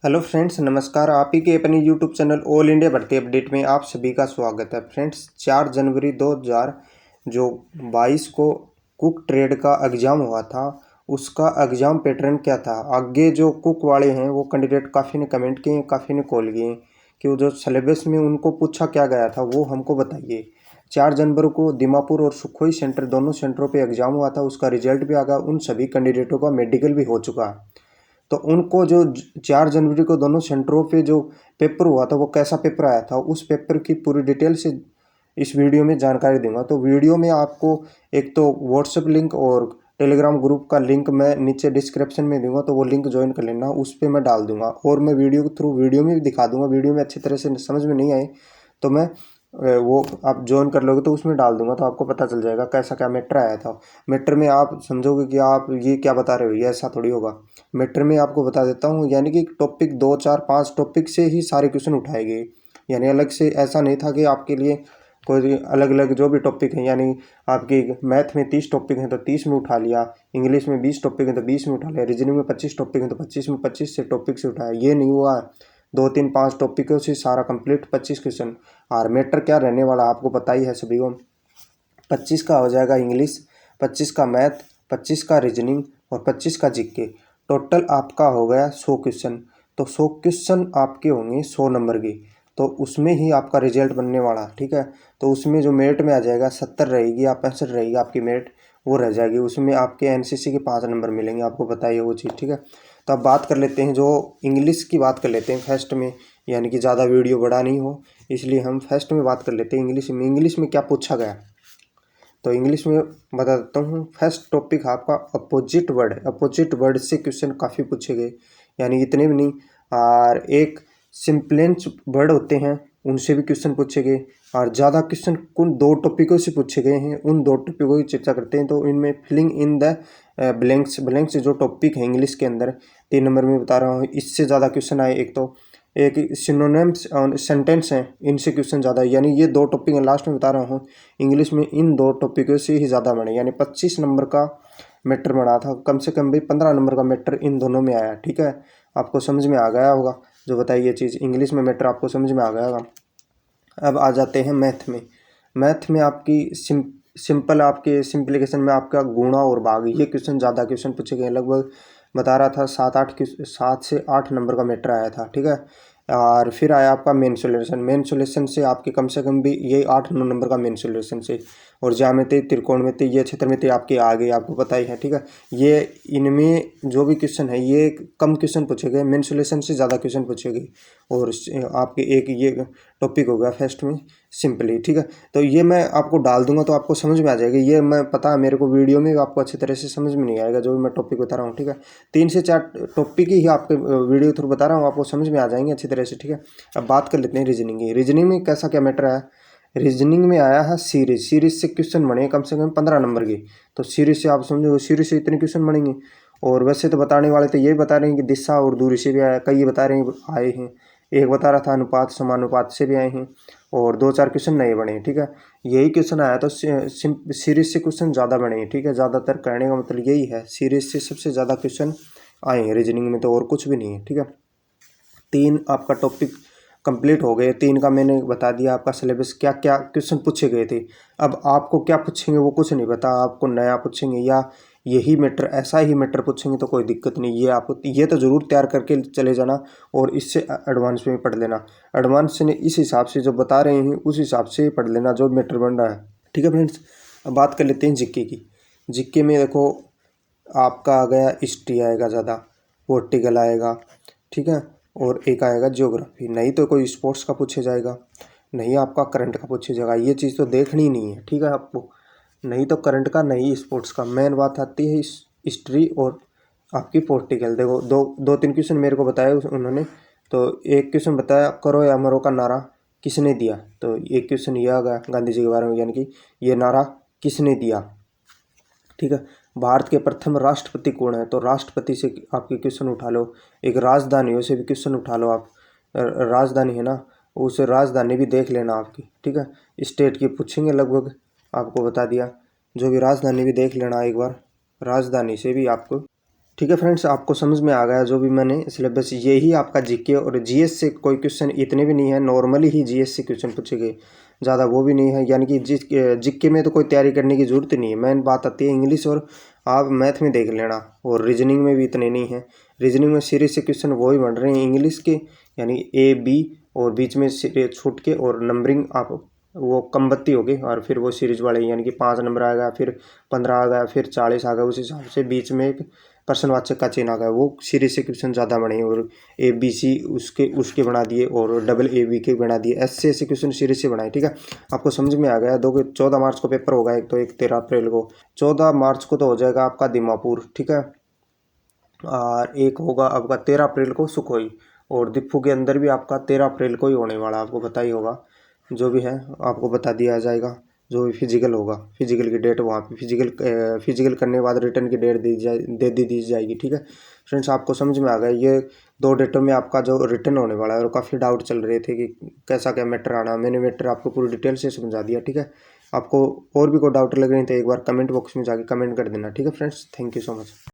Hello friends, नमस्कार। आप ही के अपने यूट्यूब चैनल ऑल इंडिया भर्ती अपडेट में आप सभी का स्वागत है। फ्रेंड्स, 4 जनवरी 2022 को कुक ट्रेड का एग्ज़ाम हुआ था। उसका एग्ज़ाम पैटर्न क्या था, आगे जो कुक वाले हैं वो कैंडिडेट काफ़ी ने कमेंट किए, काफ़ी ने कॉल किए कि वो जो सिलेबस में उनको पूछा क्या गया था वो हमको बताइए। 4 जनवरी को दीमापुर और सुखोई सेंटर दोनों सेंटरों पे एग्ज़ाम हुआ था। उसका रिजल्ट भी आ गया। उन सभी कैंडिडेटों का मेडिकल भी हो चुका है। तो उनको जो 4 जनवरी को दोनों सेंटरों पे जो पेपर हुआ था वो कैसा पेपर आया था, उस पेपर की पूरी डिटेल से इस वीडियो में जानकारी दूंगा। तो वीडियो में आपको एक तो व्हाट्सएप लिंक और टेलीग्राम ग्रुप का लिंक मैं नीचे डिस्क्रिप्शन में दूंगा, तो वो लिंक ज्वाइन कर लेना, उस पर मैं डाल दूंगा। और मैं वीडियो के थ्रू वीडियो में भी दिखा दूंगा। वीडियो में अच्छी तरह से समझ में नहीं आए तो मैं वो आप ज्वाइन कर लोगे तो उसमें डाल दूंगा, तो आपको पता चल जाएगा कैसा क्या मैटर आया था। मैटर में आप समझोगे कि आप ये क्या बता रहे हो, ये ऐसा थोड़ी होगा। मैटर में आपको बता देता हूँ, यानी कि टॉपिक 2 4 5 टॉपिक से ही सारे क्वेश्चन उठाए गए। यानी अलग से ऐसा नहीं था कि आपके लिए कोई अलग अलग जो भी टॉपिक हैं, यानी आपकी मैथ में 30 टॉपिक हैं तो 30 में उठा लिया, इंग्लिश में 20 टॉपिक हैं तो 20 में उठा लिया, रीजनिंग में 25 टॉपिक हैं तो 25 में 25 से टॉपिक से उठाया। ये नहीं हुआ। 2 3 5 टॉपिकों से सारा कंप्लीट 25 क्वेश्चन। और मैटर क्या रहने वाला आपको पता ही है सभी को। 25 का हो जाएगा इंग्लिश, 25 का मैथ, 25 का रीजनिंग और 25 का जीके। टोटल आपका हो गया 100 क्वेश्चन। तो 100 क्वेश्चन आपके होंगे 100 नंबर के, तो उसमें ही आपका रिजल्ट बनने वाला। ठीक है, तो उसमें जो मेरिट में आ जाएगा 70 रहेगी या 65 रहेगी आपकी मेरिट, वो रह जाएगी। उसमें आपके एनसीसी के 5 नंबर मिलेंगे, आपको बताइए वो चीज़। ठीक है, तो अब बात कर लेते हैं, जो इंग्लिश की बात कर लेते हैं फर्स्ट में, यानी कि ज़्यादा वीडियो बड़ा नहीं हो इसलिए हम फर्स्ट में बात कर लेते हैं इंग्लिश में। इंग्लिश में क्या पूछा गया, तो इंग्लिश में बता देता हूँ। फर्स्ट टॉपिक आपका अपोजिट वर्ड है। अपोजिट वर्ड से क्वेश्चन काफ़ी पूछे गए, यानी इतने भी नहीं। और एक सिंपलेंस वर्ड होते हैं, उनसे भी क्वेश्चन पूछे गए। और ज़्यादा क्वेश्चन कुल 2 टॉपिकों से पूछे गए हैं, उन 2 टॉपिकों की चर्चा करते हैं। तो इनमें फिलिंग इन द ब्लैंक्स जो टॉपिक है इंग्लिश के अंदर 3 नंबर में बता रहा हूँ। इससे ज़्यादा क्वेश्चन आए। एक सिनोनिम्स और सेंटेंस हैं, इनसे क्वेश्चन ज़्यादा है। यानी ये 2 टॉपिक हैं, लास्ट में बता रहा हूँ इंग्लिश में, इन 2 टॉपिकों से ही ज़्यादा बने। यानी 25 नंबर का मैटर बना था, कम से कम भी 15 नंबर का मैटर इन दोनों में आया। ठीक है, आपको समझ में आ गया होगा जो बताइए ये चीज़। इंग्लिश में मैटर आपको समझ में आ गया होगा। अब आ जाते हैं मैथ में। मैथ में आपकी सिंपल आपके सिंप्लीकेशन में आपका गुणा और भाग, ये क्वेश्चन ज़्यादा क्वेश्चन पूछे गए। लगभग बता रहा था 7 से 8 नंबर का मैटर आया था। ठीक है, और फिर आया आपका मेन सोल्यूशन। मेन सोल्यूशन से आपके कम से कम भी ये 8 9 नंबर का मेन सोल्यूशन से। और ज्यामिति, त्रिकोणमिति, ये क्षेत्रमिति आपकी आ गई, आपको पता ही है। ठीक है, ये इनमें जो भी क्वेश्चन है ये कम क्वेश्चन पूछे गए, मेन सोल्यूशन से ज़्यादा क्वेश्चन पूछे गए। और आपके एक ये टॉपिक हो गया फर्स्ट में सिंपली। ठीक है, तो ये मैं आपको डाल दूंगा तो आपको समझ में आ जाएगा। ये मैं पता है मेरे को वीडियो में आपको अच्छी तरह से समझ में नहीं आएगा जो भी मैं टॉपिक बता रहा हूँ। ठीक है, 3 से 4 टॉपिक ही आपके वीडियो थ्रू बता रहा हूँ, आपको समझ में आ जाएंगे अच्छी तरह से। ठीक है, अब बात कर लेते हैं रीजनिंग की। रीजनिंग में कैसा क्या मैटर आया। रीजनिंग में आया है सीरीज। सीरीज से क्वेश्चन बने कम से कम 15 नंबर के। तो सीरीज से आप समझो, सीरीज से इतने क्वेश्चन बनेंगे। और वैसे तो बताने वाले तो ये बता रहे हैं कि दिशा और दूरी से भी आया, कई बता रहे हैं आए हैं। एक बता रहा था अनुपात समानुपात से भी आए हैं। और 2 4 क्वेश्चन नए बने हैं। ठीक है, यही क्वेश्चन आया तो सीरीज से क्वेश्चन ज़्यादा बने हैं। ठीक है, ज़्यादातर कहने का मतलब यही है, सीरीज से सबसे ज़्यादा क्वेश्चन आए हैं रीजनिंग में, तो और कुछ भी नहीं है। ठीक है, 3 आपका टॉपिक कंप्लीट हो गए। 3 का मैंने बता दिया आपका सिलेबस क्या क्या क्वेश्चन पूछे गए थे। अब आपको क्या पूछेंगे वो कुछ नहीं पता, आपको नया पूछेंगे या यही मैटर ऐसा ही मैटर पूछेंगे तो कोई दिक्कत नहीं। ये आपको ये तो ज़रूर तैयार करके चले जाना और इससे एडवांस में पढ़ लेना। एडवांस ने इस हिसाब से जो बता रहे हैं उस हिसाब से पढ़ लेना जो मैटर बन रहा है। ठीक है फ्रेंड्स, अब बात कर लेते हैं जीके की। जीके में देखो आपका आ गया हिस्ट्री आएगा ज़्यादा, पॉलिटिकल आएगा। ठीक है, और एक आएगा ज्योग्राफी। नहीं तो कोई स्पोर्ट्स का पूछे जाएगा, नहीं आपका करंट का पूछे जाएगा। ये चीज़ तो देखनी ही नहीं है। ठीक है, आपको नहीं तो करंट का नहीं स्पोर्ट्स का। मेन बात आती है हिस्ट्री और आपकी पॉलिटिकल। देखो 2 3 क्वेश्चन मेरे को बताया उन्होंने। तो एक क्वेश्चन बताया करो या मरो का नारा किसने दिया, तो एक क्वेश्चन ये आ गया गांधी जी के बारे में, यानी कि ये नारा किसने दिया। ठीक है, भारत के प्रथम राष्ट्रपति कौन है, तो राष्ट्रपति से आपके क्वेश्चन उठा लो। एक राजधानी हो से भी क्वेश्चन उठा लो आप, राजधानी है ना, उस राजधानी भी देख लेना आपकी। ठीक है, स्टेट की पूछेंगे लगभग, आपको बता दिया। जो भी राजधानी भी देख लेना एक बार, राजधानी से भी आपको। ठीक है फ्रेंड्स, आपको समझ में आ गया जो भी मैंने सिलेबस। यही आपका जीके और जीएस से कोई क्वेश्चन इतने भी नहीं है, नॉर्मली ही जीएस से क्वेश्चन पूछे गए, ज़्यादा वो भी नहीं है। यानी कि जीके में तो कोई तैयारी करने की ज़रूरत नहीं है। मेन बात आती है इंग्लिश, और आप मैथ में देख लेना, और रीजनिंग में भी इतने नहीं है। रीजनिंग में सीरीज से क्वेश्चन वो ही बन रहे हैं इंग्लिश के, यानी ए बी, और बीच में छूट के और नंबरिंग आप वो कम बत्ती होगी, और फिर वो सीरीज वाले यानी कि 5 नंबर आ गया, फिर 15 आ गया, फिर 40 आ गया, उस हिसाब से बीच में एक प्रश्नवाचक का चिन्ह आ गया, वो सीरीज से क्वेश्चन ज़्यादा बने। और ए बी सी उसके उसके बना दिए, और डबल ए बी के बना दिए, ऐसे क्वेश्चन सीरीज से बनाए। ठीक है, आपको समझ में आ गया। 14 मार्च को पेपर होगा, एक तो एक 13 अप्रैल को। 14 मार्च को तो हो जाएगा आपका दीमापुर, ठीक है, और एक होगा आपका 13 अप्रैल को सुखोई, और दीपू के अंदर भी आपका 13 अप्रैल को ही होने वाला, आपको पता ही होगा। जो भी है आपको बता दिया जाएगा। जो भी फिजिकल होगा, फिजिकल की डेट वहाँ पे फिजिकल करने के बाद रिटर्न की डेट दी जाएगी। ठीक है फ्रेंड्स, आपको समझ में आ गया। ये 2 डेटों में आपका जो रिटर्न होने वाला है, और काफ़ी डाउट चल रहे थे कि कैसा क्या मैटर आना। मैंने मैटर आपको पूरी डिटेल से समझा दिया। ठीक है, आपको और भी कोई डाउट लग रही है तो एक बार कमेंट बॉक्स में जाके कमेंट कर देना। ठीक है friends, thank you so much.